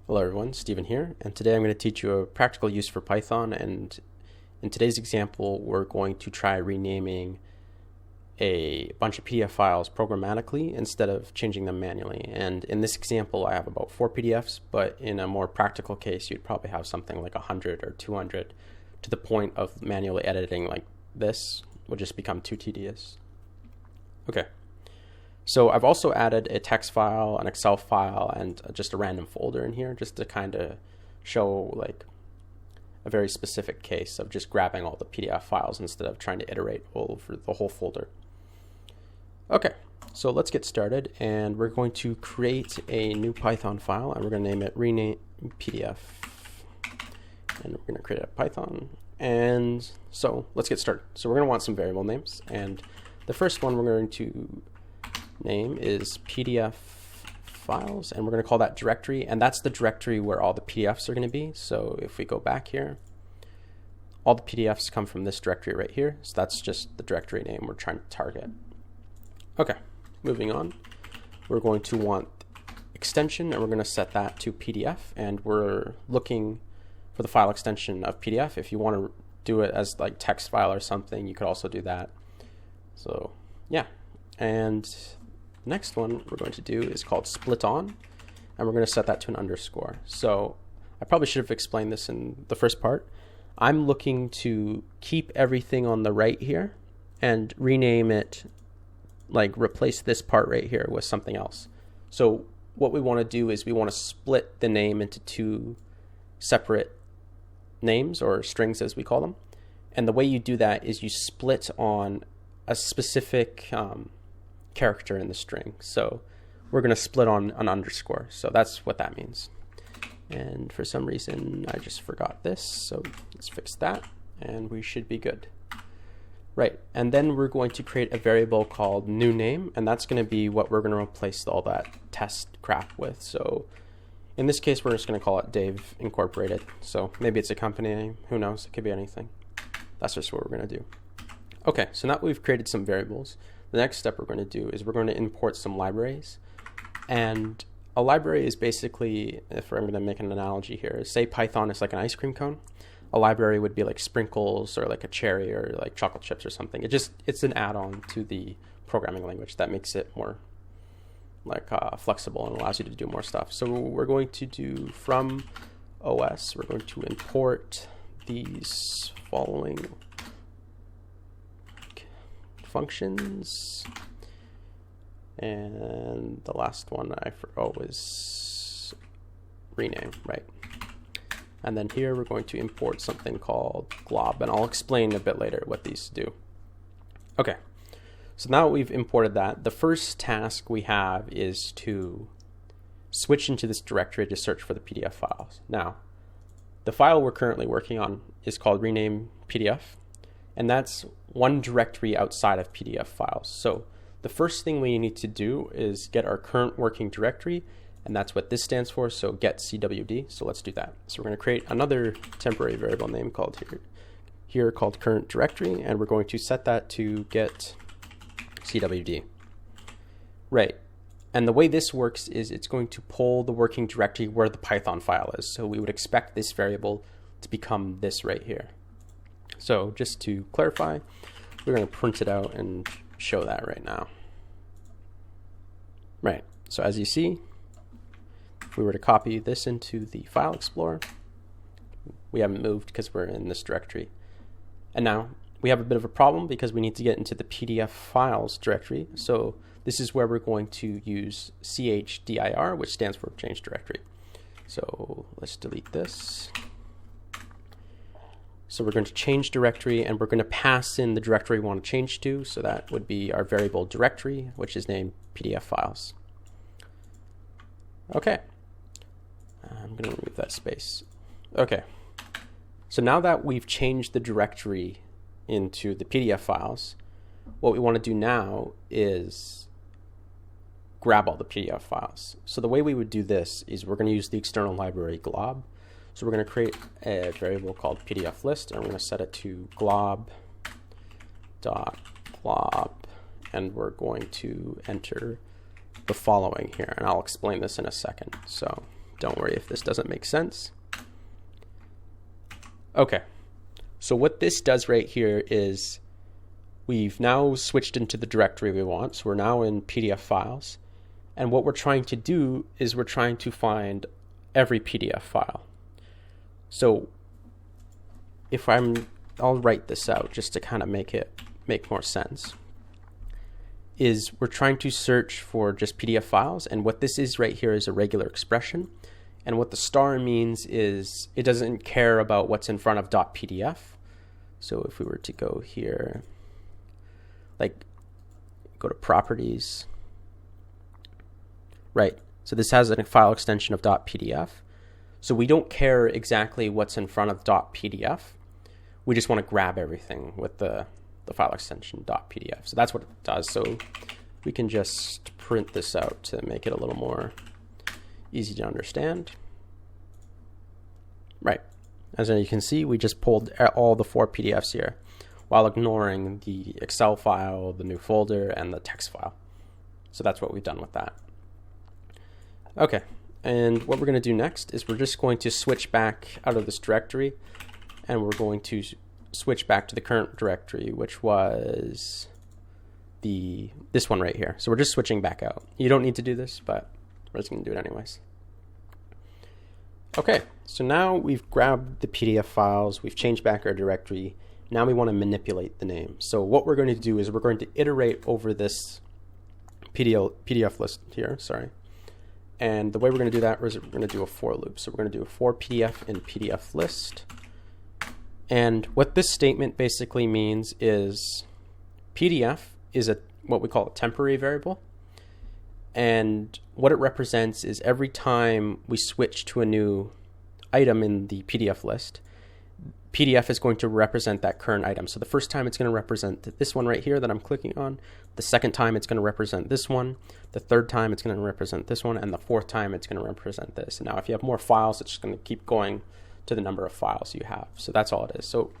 Hello everyone, Stephen here, and today I'm going to teach you a practical use for Python, and in today's example we're going to try renaming a bunch of PDF files programmatically instead of changing them manually. And in this example I have about 4 PDFs, but in a more practical case you'd probably have something like 100 or 200, to the point of manually editing like this would just become too tedious. Okay. So I've also added a text file, an Excel file, and just a random folder in here just to kind of show like a very specific case of just grabbing all the PDF files instead of trying to iterate over the whole folder. Okay, so let's get started, and we're going to create a new Python file, and we're going to name it rename PDF, and we're going to create a Python. And so let's get started. So we're going to want some variable names, and the first one we're going to name is PDF files, and we're going to call that directory, and that's the directory where all the PDFs are going to be. So if we go back here, all the PDFs come from this directory right here, so that's just the directory name we're trying to target. Okay, moving on, we're going to want extension, and we're going to set that to PDF, and we're looking for the file extension of PDF. If you want to do it as like text file or something, you could also do that. So yeah, and next one we're going to do is called split on, and we're going to set that to an underscore. So I probably should have explained this in the first part. I'm looking to keep everything on the right here and rename it, like replace this part right here with something else. So what we want to do is we want to split the name into 2 separate names, or strings as we call them. And the way you do that is you split on a specific character in the string. So we're going to split on an underscore. So that's what that means. And for some reason I just forgot this, so let's fix that and we should be good. Right, and then we're going to create a variable called new name, and that's going to be what we're going to replace all that test crap with. So in this case we're just going to call it Dave Incorporated. So maybe it's a company name, who knows, it could be anything. That's just what we're going to do. Okay, so now we've created some variables. The next step we're going to do is we're going to import some libraries. And a library is basically, if I'm going to make an analogy here, say Python is like an ice cream cone. A library would be like sprinkles or like a cherry or like chocolate chips or something. It's an add-on to the programming language that makes it more like flexible and allows you to do more stuff. So we're going to do from OS, we're going to import these following functions, and the last one I forgot was rename, right? And then here we're going to import something called glob, and I'll explain a bit later what these do. Okay, so now we've imported that. The first task we have is to switch into this directory to search for the PDF files. Now, the file we're currently working on is called rename PDF, and that's one directory outside of PDF files. So the first thing we need to do is get our current working directory, and that's what this stands for, so get CWD. So let's do that. So we're going to create another temporary variable name called here called current directory, and we're going to set that to get CWD. Right, and the way this works is it's going to pull the working directory where the Python file is. So we would expect this variable to become this right here. So just to clarify, we're going to print it out and show that right now. Right, so as you see, if we were to copy this into the file explorer, we haven't moved because we're in this directory. And now we have a bit of a problem because we need to get into the PDF files directory. So this is where we're going to use chdir, which stands for change directory. So let's delete this. So we're going to change directory, and we're going to pass in the directory we want to change to. So that would be our variable directory, which is named PDF files. Okay. I'm going to remove that space. Okay. So now that we've changed the directory into the PDF files, what we want to do now is grab all the PDF files. So the way we would do this is we're going to use the external library glob. So we're going to create a variable called PDF list, and we're going to set it to glob.glob, and we're going to enter the following here, and I'll explain this in a second. So Don't worry if this doesn't make sense. Okay, so what this does right here is we've now switched into the directory we want. So we're now in PDF files. And what we're trying to do is we're trying to find every PDF file. So if I'll write this out just to kind of make more sense, is we're trying to search for just PDF files. And what this is right here is a regular expression. And what the star means is it doesn't care about what's in front of .pdf. So if we were to go here, like go to properties, right? So this has a file extension of .pdf. So we don't care exactly what's in front of .pdf. We just want to grab everything with the file extension .pdf. So that's what it does. So we can just print this out to make it a little more easy to understand. Right. As you can see, we just pulled all the 4 PDFs here while ignoring the Excel file, the new folder, and the text file. So that's what we've done with that. Okay, and what we're going to do next is we're just going to switch back out of this directory, and we're going to switch back to the current directory, which was this one right here. So we're just switching back out. You don't need to do this, but we're just going to do it anyways. Okay, so now we've grabbed the PDF files, we've changed back our directory. Now we want to manipulate the name. So what we're going to do is we're going to iterate over this PDF list here, And the way we're going to do that is we're going to do a for loop. So we're going to do a for PDF in PDF list. And what this statement basically means is PDF is what we call a temporary variable. And what it represents is every time we switch to a new item in the PDF list, PDF is going to represent that current item. So the first time it's going to represent this one right here that I'm clicking on. The second time it's going to represent this one. The third time it's going to represent this one. And the fourth time it's going to represent this. And now if you have more files, it's just going to keep going to the number of files you have. So that's all it is. So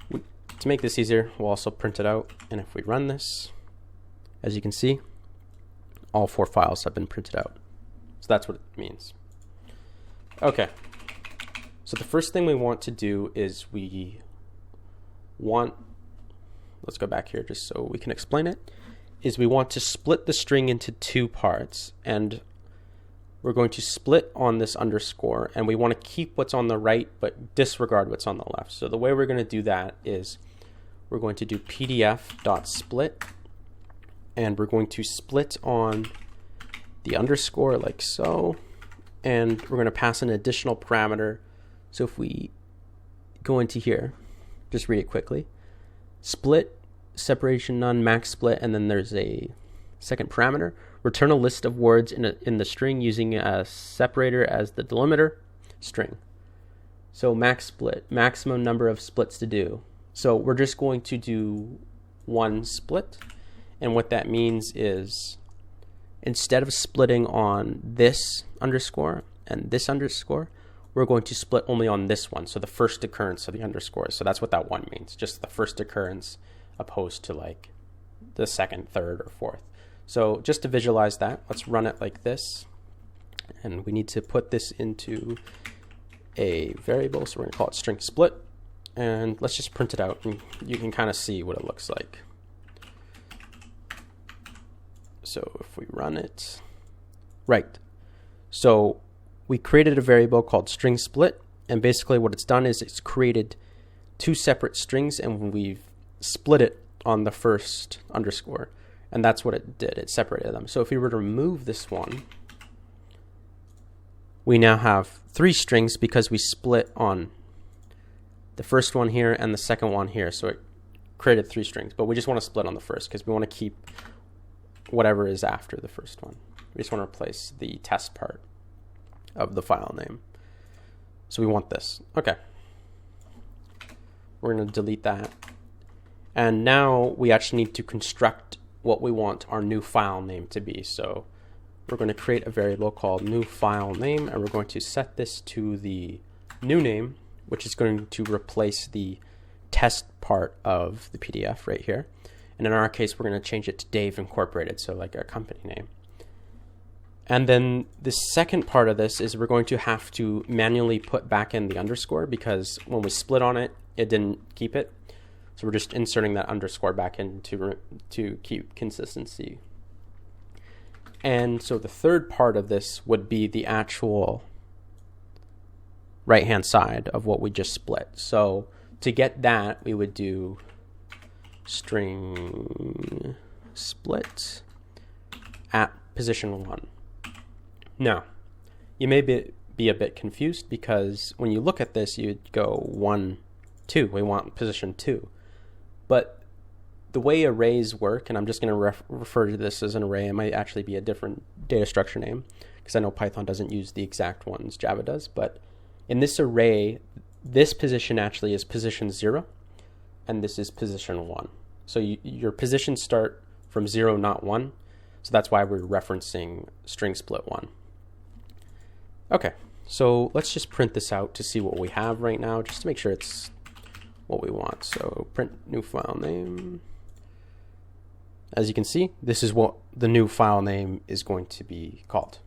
to make this easier, we'll also print it out. And if we run this, as you can see, all 4 files have been printed out. So that's what it means. Okay. So the first thing we want to do is let's go back here just so we can explain it, is we want to split the string into 2 parts, and we're going to split on this underscore, and we want to keep what's on the right but disregard what's on the left. So the way we're going to do that is we're going to do pdf.split, and we're going to split on the underscore like so, and we're going to pass an additional parameter. So if we go into here, just read it quickly. Split, separation none, max split, and then there's a second parameter. Return a list of words in the string using a separator as the delimiter string. So max split, maximum number of splits to do. So we're just going to do 1 split. And what that means is instead of splitting on this underscore and this underscore, we're going to split only on this one. So the first occurrence of the underscores. So that's what that 1 means. Just the first occurrence opposed to like the second, third, or fourth. So just to visualize that, let's run it like this. And we need to put this into a variable. So we're going to call it string split. And let's just print it out. And you can kind of see what it looks like. So if we run it, right. So we created a variable called string split, and basically what it's done is it's created 2 separate strings, and we've split it on the first underscore, and that's what it did. It separated them. So if we were to remove this one, we now have 3 strings because we split on the first one here and the second one here. So it created 3 strings, but we just want to split on the first because we want to keep whatever is after the first one. We just want to replace the test part of the file name. So we want this. Okay. We're going to delete that. And now we actually need to construct what we want our new file name to be. So we're going to create a variable called new file name, and we're going to set this to the new name, which is going to replace the test part of the PDF right here. And in our case, we're going to change it to Dave Incorporated, so like a company name. And then the second part of this is we're going to have to manually put back in the underscore because when we split on it, it didn't keep it. So we're just inserting that underscore back in to keep consistency. And so the third part of this would be the actual right-hand side of what we just split. So to get that, we would do string split at position 1. Now, you may be a bit confused because when you look at this, you'd go 1, 2. We want position 2. But the way arrays work, and I'm just going to refer to this as an array, it might actually be a different data structure name because I know Python doesn't use the exact ones Java does. But in this array, this position actually is position 0, and this is position 1. So your positions start from 0, not 1. So that's why we're referencing string split 1. Okay, so let's just print this out to see what we have right now, just to make sure it's what we want. So print new file name. As you can see, this is what the new file name is going to be called.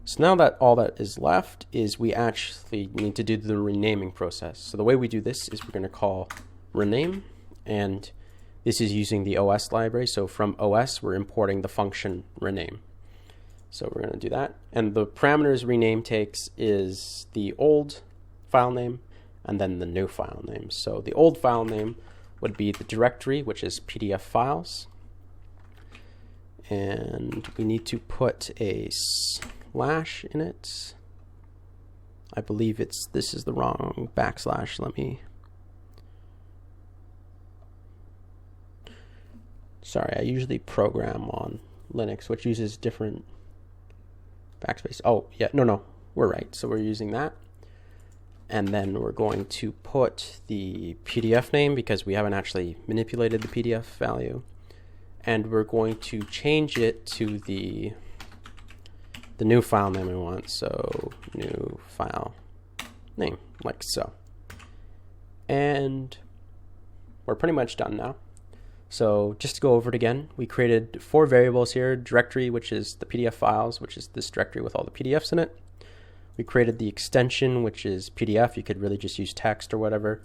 So now that all that is left is we actually need to do the renaming process. So the way we do this is we're going to call rename, and this is using the OS library. So from OS, we're importing the function rename. So we're going to do that. And the parameters rename takes is the old file name and then the new file name. So the old file name would be the directory, which is PDF files. And we need to put a slash in it. I believe this is the wrong backslash. Sorry, I usually program on Linux, which uses different backspace. Oh, yeah, no, we're right. So we're using that. And then we're going to put the PDF name because we haven't actually manipulated the PDF value. And we're going to change it to the new file name we want. So new file name, like so. And we're pretty much done now. So just to go over it again, we created 4 variables here: directory, which is the PDF files, which is this directory with all the PDFs in it. We created the extension, which is PDF. You could really just use text or whatever.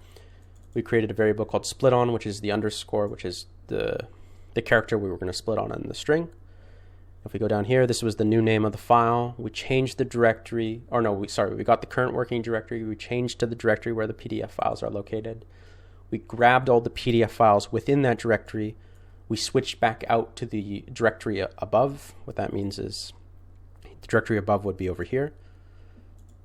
We created a variable called split on, which is the underscore, which is the character we were going to split on in the string. If we go down here, this was the new name of the file. We changed the directory, or no, we got the current working directory. We changed to the directory where the PDF files are located. We grabbed all the PDF files within that directory. We switched back out to the directory above. What that means is the directory above would be over here.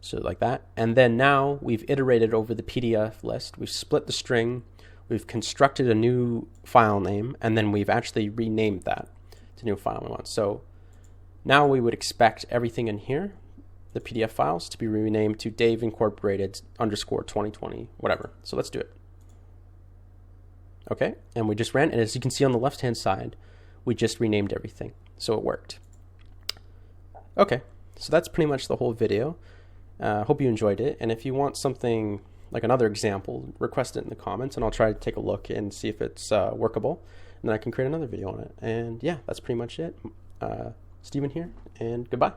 So like that. And then now we've iterated over the PDF list. We've split the string. We've constructed a new file name. And then we've actually renamed that to new file we want. So now we would expect everything in here, the PDF files, to be renamed to Dave Incorporated _ 2020, whatever. So let's do it. Okay, and we just ran, and as you can see on the left-hand side, we just renamed everything, so it worked. Okay, so that's pretty much the whole video. Hope you enjoyed it, and if you want something like another example, request it in the comments, and I'll try to take a look and see if it's workable, and then I can create another video on it. And yeah, that's pretty much it. Steven here, and goodbye.